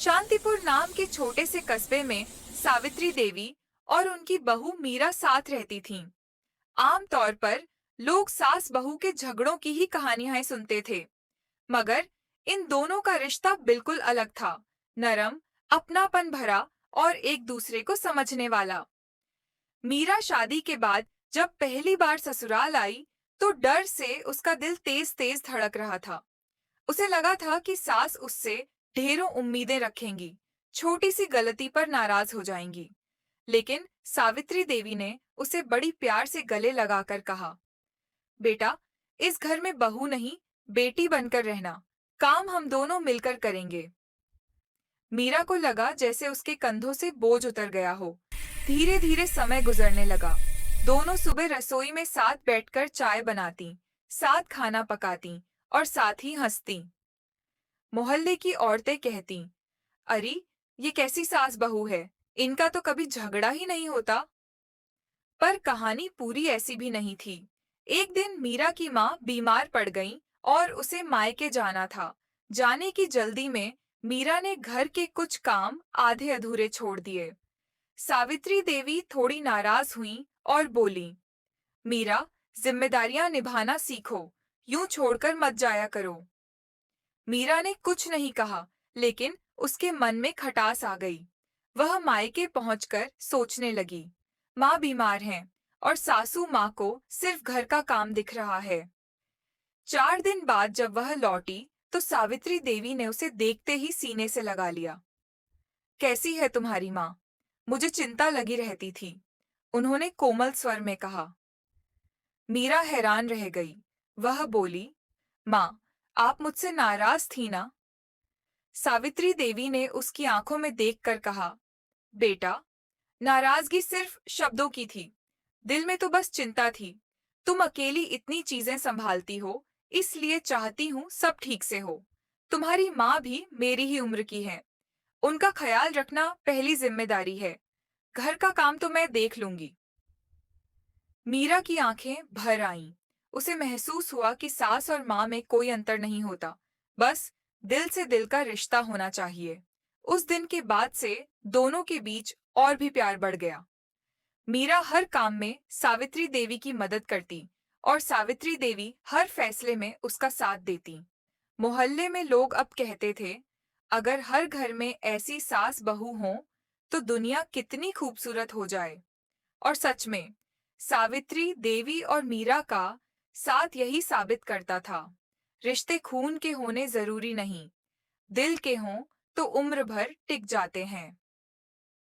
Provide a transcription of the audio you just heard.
शांतिपुर नाम के छोटे से कस्बे में सावित्री देवी और उनकी बहू मीरा साथ रहती थीं। आम तौर पर लोग सास बहू के झगड़ों की ही कहानियां सुनते थे, मगर इन दोनों का रिश्ता बिल्कुल अलग था। नरम, अपनापन भरा और एक दूसरे को समझने वाला। मीरा शादी के बाद जब पहली बार ससुराल आई, तो डर से उसका दिल तेज तेज धड़क रहा था। उसे लगा था कि सास उससे ढेरों उम्मीदें रखेंगी, छोटी सी गलती पर नाराज हो जाएंगी। लेकिन सावित्री देवी ने उसे बड़ी प्यार से गले लगाकर कहा, बेटा, इस घर में बहू नहीं, बेटी बनकर रहना। काम हम दोनों मिलकर करेंगे। मीरा को लगा जैसे उसके कंधों से बोझ उतर गया हो। धीरे धीरे समय गुजरने लगा। दोनों सुबह रसोई में साथ बैठकर चाय बनाती, साथ खाना पकाती और साथ ही हंसती। मोहल्ले की औरतें कहती, अरे, ये कैसी सास बहू है, इनका तो कभी झगड़ा ही नहीं होता। पर कहानी पूरी ऐसी भी नहीं थी। एक दिन मीरा की माँ बीमार पड़ गई और उसे मायके जाना था। जाने की जल्दी में मीरा ने घर के कुछ काम आधे अधूरे छोड़ दिए। सावित्री देवी थोड़ी नाराज हुई और बोली, मीरा, जिम्मेदारियां निभाना सीखो, यूं छोड़कर मत जाया करो। मीरा ने कुछ नहीं कहा, लेकिन उसके मन में खटास आ गई। वह मायके पहुंचकर सोचने लगी, माँ बीमार हैं और सासू माँ को सिर्फ घर का काम दिख रहा है। 4 दिन बाद जब वह लौटी, तो सावित्री देवी ने उसे देखते ही सीने से लगा लिया। कैसी है तुम्हारी माँ? मुझे चिंता लगी रहती थी, उन्होंने कोमल स्वर में कहा। मीरा हैरान रह गई। वह बोली, माँ, आप मुझसे नाराज थी ना? सावित्री देवी ने उसकी आंखों में देखकर कहा, बेटा, नाराजगी सिर्फ शब्दों की थी, दिल में तो बस चिंता थी। तुम अकेली इतनी चीजें संभालती हो, इसलिए चाहती हूँ सब ठीक से हो। तुम्हारी माँ भी मेरी ही उम्र की है, उनका ख्याल रखना पहली जिम्मेदारी है। घर का काम तो मैं देख लूंगी। मीरा की आंखें भर आईं। उसे महसूस हुआ कि सास और माँ में कोई अंतर नहीं होता, बस दिल से दिल का रिश्ता होना चाहिए। उस दिन के बाद से दोनों के बीच और भी प्यार बढ़ गया। मीरा हर काम में सावित्री देवी की मदद करती और सावित्री देवी हर फैसले में उसका साथ देती। मोहल्ले में लोग अब कहते थे, अगर हर घर में ऐसी सास बहू हो, तो दुनिया कितनी खूबसूरत हो जाए। और सच में, सावित्री देवी और मीरा का साथ यही साबित करता था, रिश्ते खून के होने जरूरी नहीं, दिल के हों तो उम्र भर टिक जाते हैं।